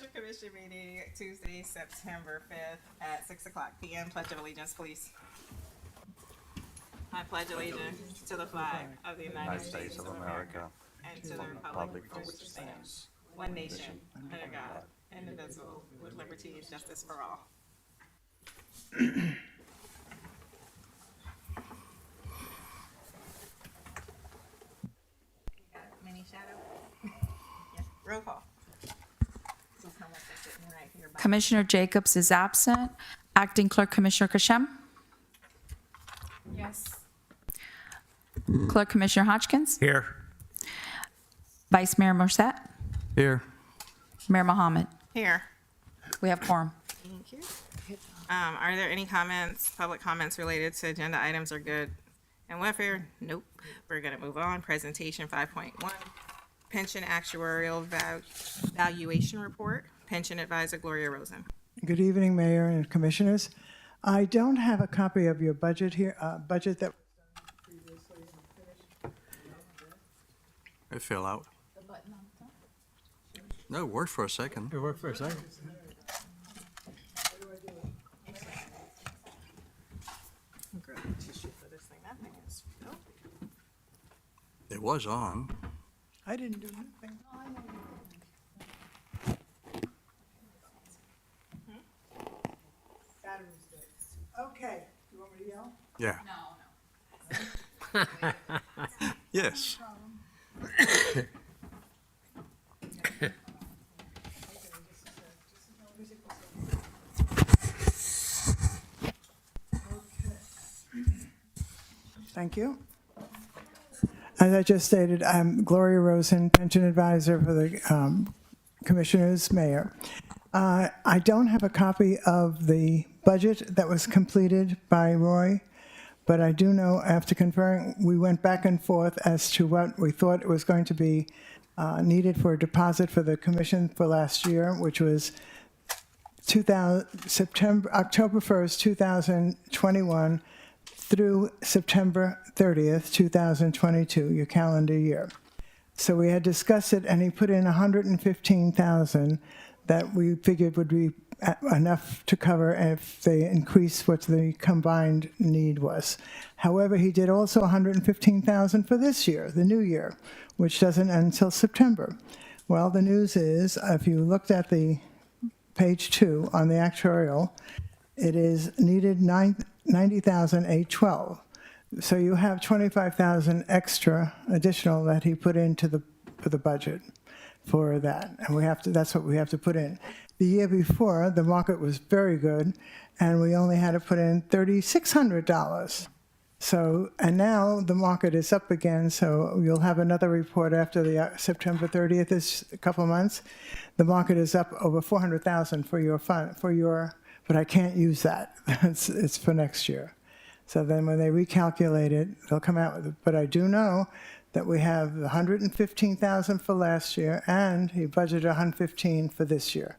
Special Commission meeting Tuesday, September 5th at 6:00 p.m. Pledge of Allegiance, please. I pledge allegiance to the flag of the United States of America and to the republic for which it stands, one nation, under God, indivisible, with liberty and justice for all. Mini shadow? Yes, roll call. Commissioner Jacobs is absent. Acting Clerk Commissioner Kashem. Yes. Clerk Commissioner Hodgkins. Here. Vice Mayor Morset. Here. Mayor Mohammed. Here. We have quorum. Thank you. Are there any comments, public comments related to agenda items or good and welfare? Nope. We're gonna move on. Presentation 5.1, pension actuarial valuation report. Pension advisor Gloria Rosen. Good evening, Mayor and Commissioners. I don't have a copy of your budget here, budget that, It fell out. No, it worked for a second. It worked for a second. Grab a tissue for this thing. That thing is filthy. It was on. I didn't do anything. Battery's dead. Okay, you want me to yell? Yeah. No. Yes. Thank you. As I just stated, I'm Gloria Rosen, pension advisor for the Commissioners, Mayor. I don't have a copy of the budget that was completed by Roy, but I do know after conferring, we went back and forth as to what we thought it was going to be needed for a deposit for the commission for last year, which was October 1st, 2021 through September 30th, 2022, your calendar year. So we had discussed it, and he put in $115,000 that we figured would be enough to cover if they increased what the combined need was. However, he did also $115,000 for this year, the new year, which doesn't end until September. Well, the news is, if you looked at the page 2 on the actuarial, it is needed $90,812. So you have $25,000 extra additional that he put into the budget for that, and that's what we have to put in. The year before, the market was very good, and we only had to put in $3,600. So, and now the market is up again, so you'll have another report after the September 30th, this couple of months. The market is up over $400,000 for your fund, but I can't use that. It's for next year. So then when they recalculate it, they'll come out with it. But I do know that we have $115,000 for last year, and he budgeted $115,000 for this year.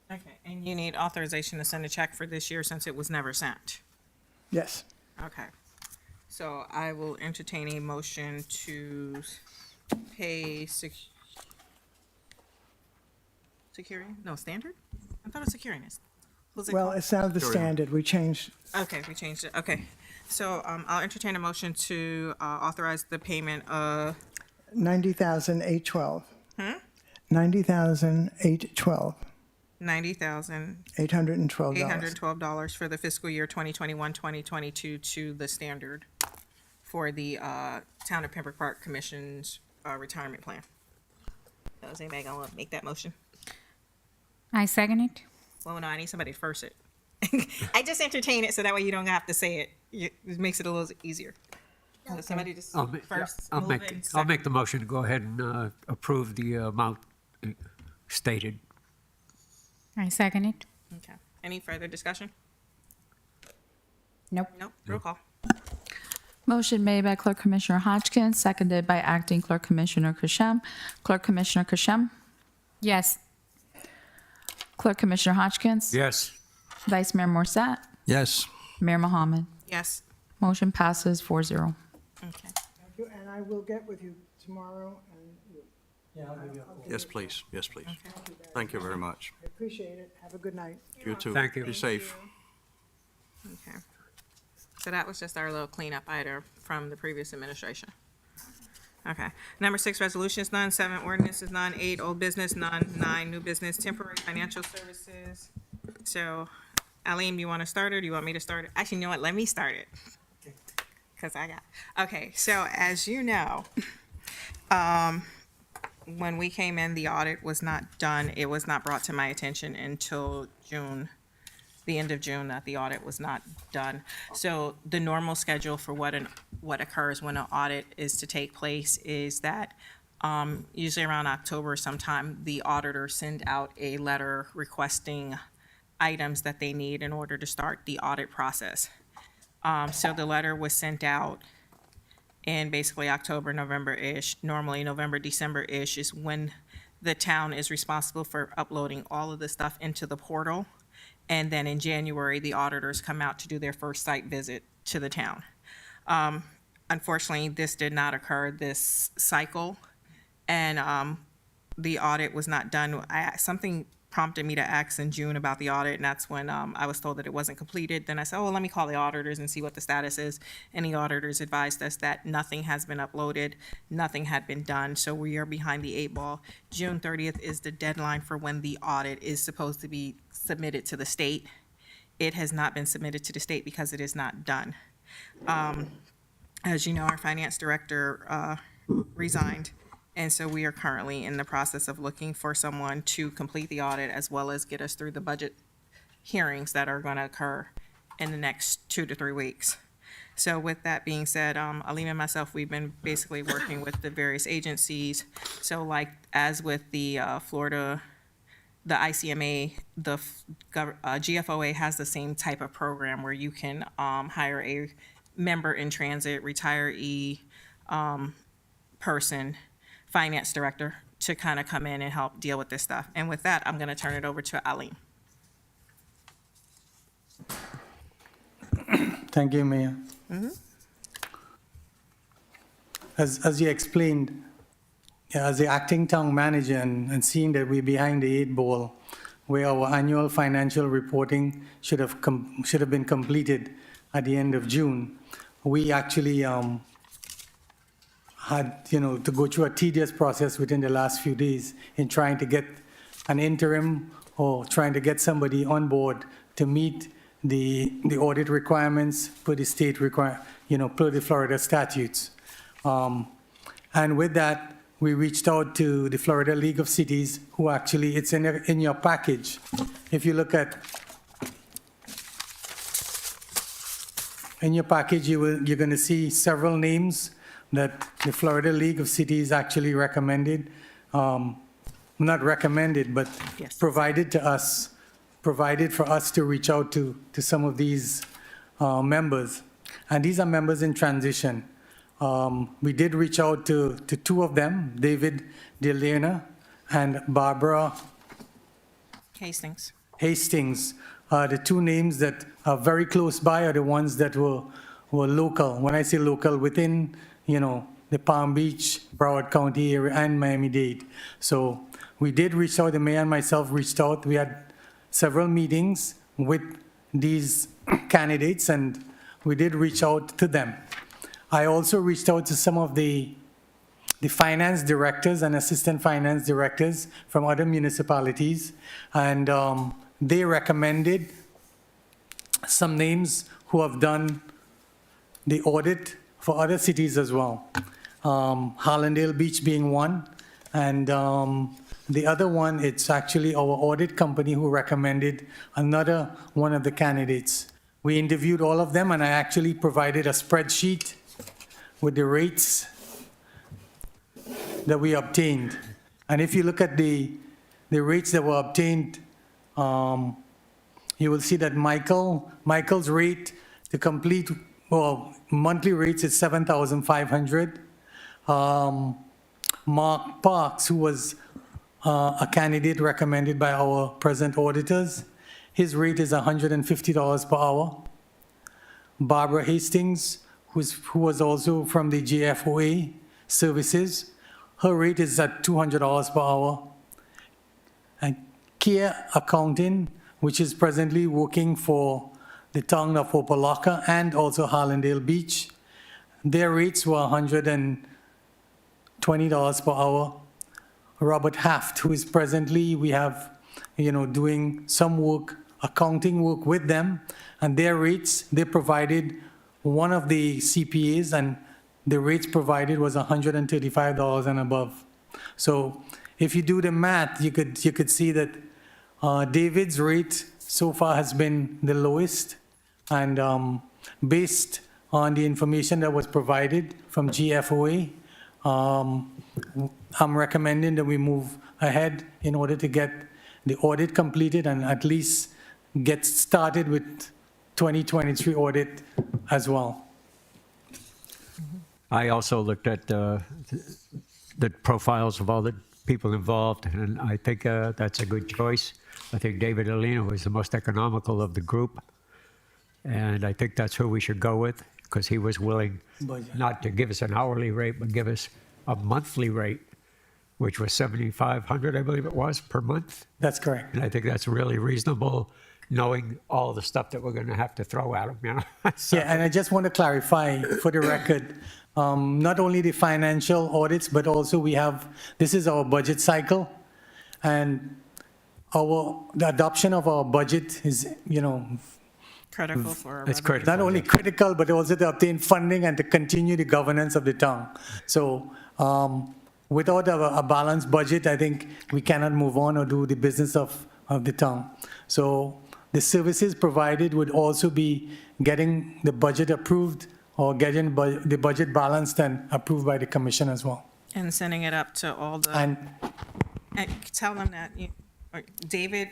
Okay, and you need authorization to send a check for this year since it was never sent. Yes. Okay, so I will entertain a motion to pay standard? I thought it was securing. Was it Well, called? it's now the standard. We changed. Okay, we changed it, okay. So, I'll entertain a motion to, authorize the payment of, $90,812. $90,812. $812. $812 for the fiscal year 2021-2022 to the standard for the, Town of Pembroke Park Commission's, retirement plan. So is anybody gonna make that motion? I second it. Well, no, I need somebody to first it. I just entertain it so that way you don't have to say it. It makes it a little easier. So somebody just first I'll move make, it and I'll second. make the motion to go ahead and approve the amount stated. I second it. Okay. Any further discussion? Nope. Nope. Roll call. Motion made by Clerk Commissioner Hodgkins, seconded by Acting Clerk Commissioner Kashem. Clerk Commissioner Kashem. Yes. Clerk Commissioner Hodgkins. Yes. Vice Mayor Morset. Yes. Mayor Mohammed. Yes. Motion passes 4-0. Okay. Thank you, and I will get with you tomorrow and Yes, please. Yes, please. Thank you very much. I appreciate it. Have a good night. You too. Thank you. Be safe. Okay. So that was just our little cleanup item from the previous administration. Okay. Number 6, resolutions, none. 7, ordinances, none. 8, old business, none. 9, new business, temporary financial services. So, Aline, you want to start or do you want me to start it? Actually, you know what? Let me start it. Because okay, so as you know, when we came in, the audit was not done. It was not brought to my attention until June, the end of June, that the audit was not done. So the normal schedule for what occurs when an audit is to take place is that usually around October sometime, the auditors send out a letter requesting items that they need in order to start the audit process. So the letter was sent out in basically October, November-ish. Normally November, December-ish is when the town is responsible for uploading all of the stuff into the portal. And then in January, the auditors come out to do their first site visit to the town. Unfortunately, this did not occur this cycle, and the audit was not done. Something prompted me to ask in June about the audit, and that's when I was told that it wasn't completed. Then I said, oh, well, let me call the auditors and see what the status is. And the auditors advised us that nothing has been uploaded, nothing had been done, so we are behind the 8 ball. June 30th is the deadline for when the audit is supposed to be submitted to the state. It has not been submitted to the state because it is not done. As you know, our finance director resigned. And so we are currently in the process of looking for someone to complete the audit as well as get us through the budget hearings that are going to occur in the next 2 to 3 weeks. So with that being said, Aline and myself, we've been basically working with the various agencies. So like as with the Florida, the ICMA, the GFOA has the same type of program where you can hire a member in transit, retiree person, finance director to kind of come in and help deal with this stuff. And with that, I'm going to turn it over to Aline. Thank you, Mayor. As you explained, as the acting town manager and seeing that we're behind the 8 ball, where our annual financial reporting should have been completed at the end of June, we actually had, to go through a tedious process within the last few days in trying to get an interim or trying to get somebody on board to meet the audit requirements per the state per the Florida statutes. And with that, we reached out to the Florida League of Cities, who actually, it's in your package. If you look at, in your package, you're going to see several names that the Florida League of Cities actually recommended, not recommended, but Yes. provided for us to reach out to some of these members. And these are members in transition. We did reach out to 2 of them, David DeLena and Barbara Hastings. Hastings. The 2 names that are very close by are the ones that were local. When I say local, within, the Palm Beach, Broward County area and Miami-Dade. So we did reach out, the mayor and myself reached out. We had several meetings with these candidates and we did reach out to them. I also reached out to some of the finance directors and assistant finance directors from other municipalities, and they recommended some names who have done the audit for other cities as well. Hallandale Beach being one, and the other one, it's actually our audit company who recommended another one of the candidates. We interviewed all of them, and I actually provided a spreadsheet with the rates that we obtained. And if you look at the rates that were obtained, you will see that Michael's rate to complete, monthly rates is $7,500. Mark Parks, who was a candidate recommended by our present auditors, his rate is $150 per hour. Barbara Hastings, who was also from the GFOA services, her rate is at $200 per hour. And Kia Accounting, which is presently working for the town of Opelika and also Harlandale Beach, their rates were $120 per hour. Robert Haft, who is presently, we have, doing some work, accounting work with them, and their rates, they provided one of the CPAs, and the rates provided was $135 and above. So if you do the math, you could see that David's rate so far has been the lowest, and based on the information that was provided from GFOA, I'm recommending that we move ahead in order to get the audit completed and at least get started with 2023 audit as well. I also looked at the profiles of all the people involved, and I think that's a good choice. I think David Alina was the most economical of the group, and I think that's who we should go with, because he was willing not to give us an hourly rate, but give us a monthly rate, which was $7,500, I believe it was, per month. That's correct. And I think that's really reasonable, knowing all the stuff that we're going to have to throw at him. So- Yeah, and I just want to clarify for the record, not only the financial audits, but also this is our budget cycle, and the adoption of our budget is, Critical for. It's critical. not only critical, but also to obtain funding and to continue the governance of the town. So without a balanced budget, I think we cannot move on or do the business of the town. So the services provided would also be getting the budget approved or getting the budget balanced and approved by the commission as well. And sending it up to all the, And and tell them that, or David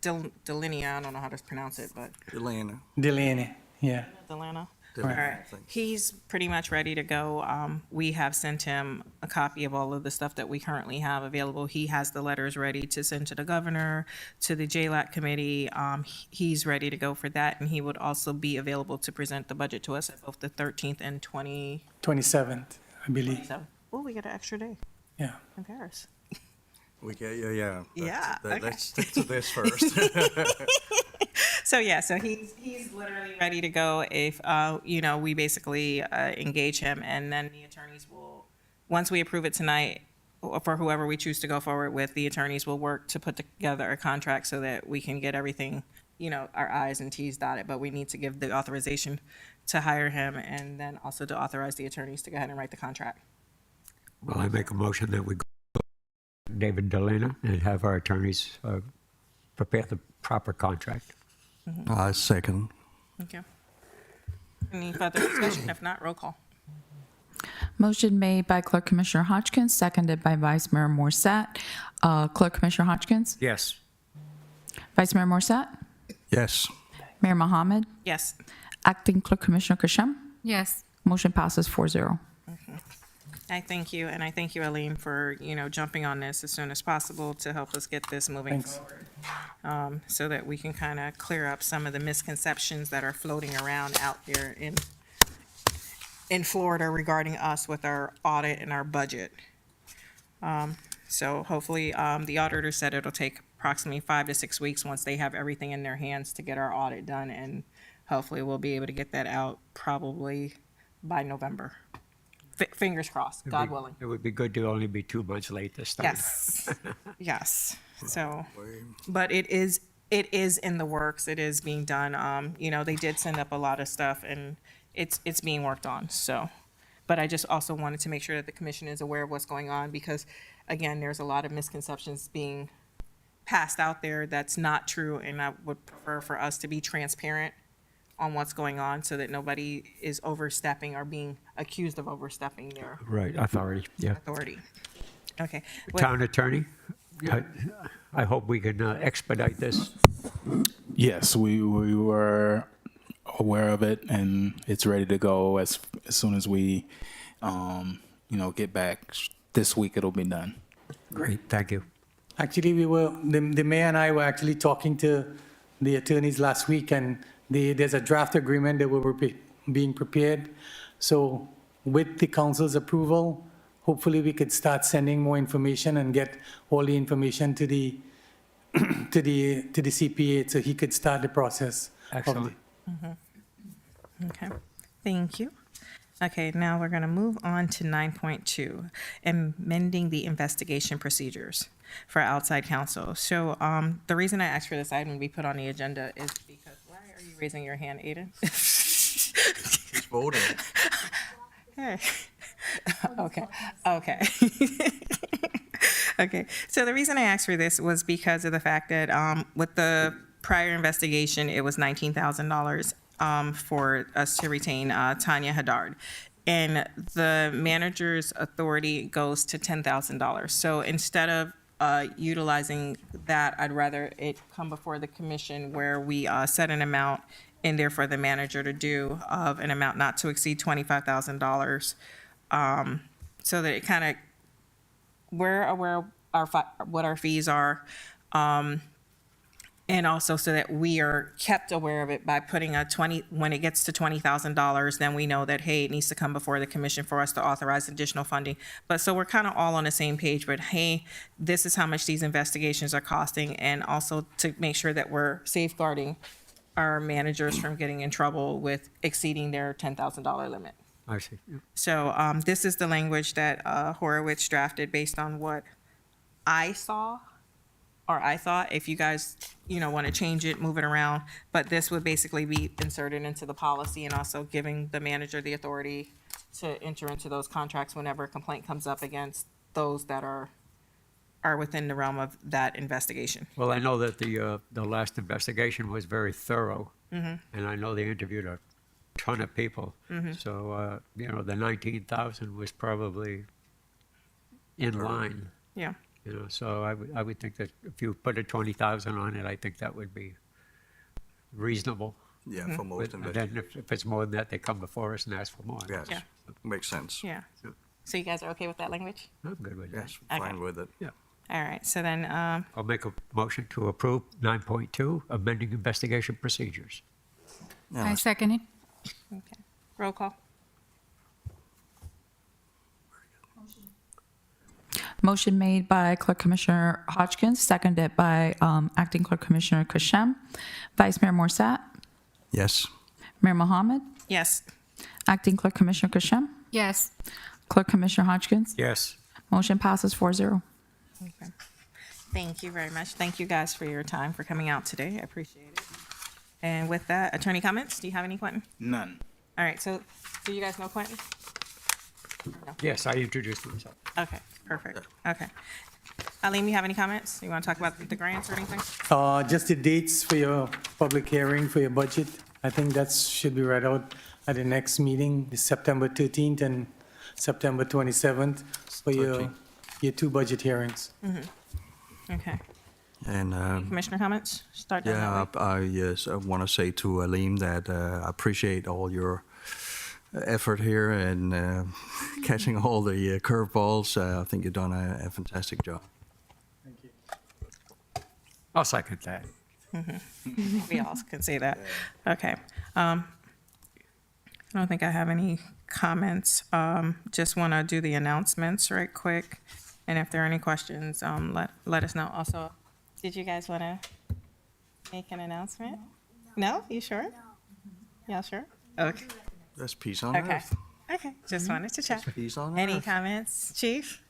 Delinea, I don't know how to pronounce it, but Elena. Delaney, yeah. Delana? All Delaney, right, I think. he's pretty much ready to go. We have sent him a copy of all of the stuff that we currently have available. He has the letters ready to send to the governor, to the JLAC committee. He's ready to go for that, and he would also be available to present the budget to us at both the 13th and 27th, I believe. Oh, we get an extra day Yeah. in Paris. We get, yeah. Yeah, okay. Let's stick to this first. So he's literally ready to go if, we basically engage him, and then the attorneys will, once we approve it tonight, for whoever we choose to go forward with, the attorneys will work to put together a contract so that we can get everything, our I's and T's dotted, but we need to give the authorization to hire him, and then also to authorize the attorneys to go ahead and write the contract. Well, I make a motion that we go to David Delana and have our attorneys prepare the proper contract. I second. Thank you. Any further discussion? If not, roll call. Motion made by Clerk Commissioner Hodgkins, seconded by Vice Mayor Morset. Clerk Commissioner Hodgkins? Yes. Vice Mayor Morset? Yes. Mayor Mohammed? Yes. Acting Clerk Commissioner Kashem? Yes. Motion passes 4-0. I thank you, and I thank you, Aline, for, jumping on this as soon as possible to help us get this moving Thanks. forward. So that we can kind of clear up some of the misconceptions that are floating around out there in Florida regarding us with our audit and our budget. So hopefully, the auditor said it'll take approximately 5 to 6 weeks once they have everything in their hands to get our audit done, and hopefully we'll be able to get that out probably by November. Fingers crossed, God willing. It would be good to only be 2 months late this time. Yes, yes. So, but it is in the works. It is being done. They did send up a lot of stuff, and it's being worked on. So, but I just also wanted to make sure that the commission is aware of what's going on, because again, there's a lot of misconceptions being passed out there that's not true, and I would prefer for us to be transparent on what's going on so that nobody is overstepping or being accused of overstepping their Right, authority, yeah. authority. Okay. Well, Town attorney, I hope we can expedite this. Yes, we were aware of it, and it's ready to go as soon as we, get back. This week it'll be done. Great, thank you. Actually, the mayor and I were actually talking to the attorneys last week, and there's a draft agreement that we were being prepared. So with the council's approval, hopefully we could start sending more information and get all the information to the to the CPA so he could start the process. of the- Excellent. Okay, thank you. Okay, now we're gonna move on to 9.2, amending the investigation procedures for outside counsel. So, the reason I asked for this item to be put on the agenda is because, why are you raising your hand, Aiden? He's voting. Hey. Okay, okay. Okay, so the reason I asked for this was because of the fact that with the prior investigation, it was $19,000 for us to retain Tanya Haddard. And the manager's authority goes to $10,000. So instead of utilizing that, I'd rather it come before the commission where we set an amount in there for the manager to do of an amount not to exceed $25,000. So that it kind of, we're aware of what our fees are. And also so that we are kept aware of it by putting when it gets to $20,000, then we know that, hey, it needs to come before the commission for us to authorize additional funding. But so we're kind of all on the same page, but hey, this is how much these investigations are costing, and also to make sure that we're safeguarding our managers from getting in trouble with exceeding their $10,000 limit. I see. Yeah. So this is the language that Horowitz drafted based on what I saw, or I thought. If you guys, want to change it, move it around, but this would basically be inserted into the policy and also giving the manager the authority to enter into those contracts whenever a complaint comes up against those that are within the realm of that investigation. Well, I know that the last investigation was very thorough, and I know they interviewed a ton of people. So, the 19,000 was probably in line. Yeah. So I would think that if you put a 20,000 on it, I think that would be reasonable. Yeah, for most And investors. then if it's more than that, they come before us and ask for more. Yes, Yeah. makes sense. Yeah. So you guys are okay with that language? I'm good with that. Yes, Okay. fine with it. All right. So then, I'll make a motion to approve 9.2, amending investigation procedures. I second it. okay. Roll call. Motion made by Clerk Commissioner Hodgkins, seconded by Acting Clerk Commissioner Kashem. Vice Mayor Morsat, Yes. Mayor Mohammed, Yes. Acting Clerk Commissioner Kashem, Yes. Clerk Commissioner Hodgkins. Yes. Motion passes 4-0. Okay. Thank you very much. Thank you guys for your time for coming out today. I appreciate it. And with that, attorney comments? Do you have any, Quentin? None. All right. So do you guys know Quentin? Yes, I introduced myself. Okay. Perfect. Okay. Alim, you have any comments? You want to talk about the grants or anything? Just the dates for your public hearing for your budget. I think that should be read out at the next meeting, the September 13th and September 27th for your two budget hearings. Okay. And Commissioner comments? Start down yeah, that way. I want to say to Alim that I appreciate all your effort here and catching all the curveballs. I think you've done a fantastic job. Thank you. I'll second that. We all can say that. Okay. I don't think I have any comments. Just want to do the announcements right quick. And if there are any questions, let us know. Also, did you guys want to make an announcement? No? You sure? Y'all sure? Okay. That's peace on Okay. earth. Okay. Just wanted to check. Peace on Any earth. comments, Chief?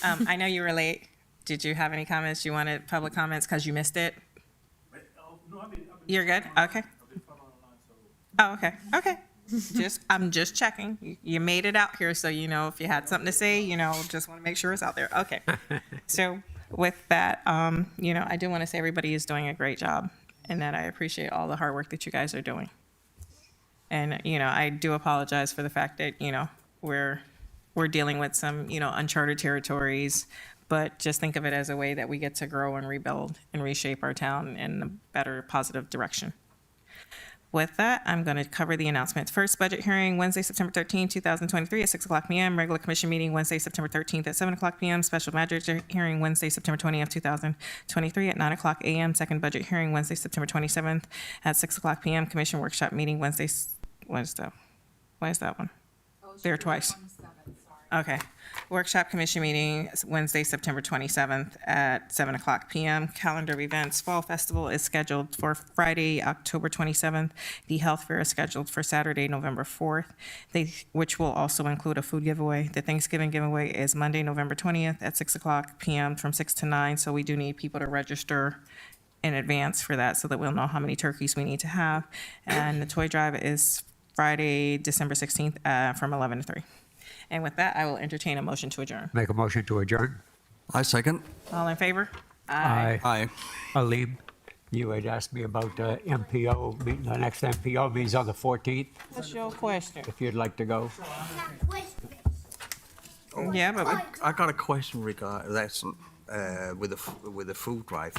I know you were late. Did you have any comments? You wanted public comments because you missed it? You're good? Okay. Oh, okay. Okay. I'm just checking. You made it out here, so if you had something to say, just want to make sure it's out there. Okay. So with that, I do want to say everybody is doing a great job, and that I appreciate all the hard work that you guys are doing. And I do apologize for the fact that we're dealing with some uncharted territories, but just think of it as a way that we get to grow and rebuild and reshape our town in a better, positive direction. With that, I'm going to cover the announcements. First, budget hearing Wednesday, September 13, 2023 at 6 o'clock p.m. Regular commission meeting Wednesday, September 13th at 7 o'clock p.m. Special budget hearing Wednesday, September 20th, 2023 at 9 o'clock a.m. Second budget hearing Wednesday, September 27th at 6 o'clock p.m. Commission workshop meeting Wednesday. What is that one? There twice. Okay. Workshop commission meeting is Wednesday, September 27th at 7:00 PM. Calendar of events, Fall Festival is scheduled for Friday, October 27th. The Health Fair is scheduled for Saturday, November 4th, which will also include a food giveaway. The Thanksgiving giveaway is Monday, November 20th at 6:00 PM from 6 to 9. So we do need people to register in advance for that so that we'll know how many turkeys we need to have. And the toy drive is Friday, December 16th from 11 to 3. And with that, I will entertain a motion to adjourn. Make a motion to adjourn. I second. All in favor? Aye. Aye. Aleem, you had asked me about the MPO, the next MPO meeting's on the 14th, What's your question? if you'd like to go. Yeah, but I got a question regarding that's with the food drive.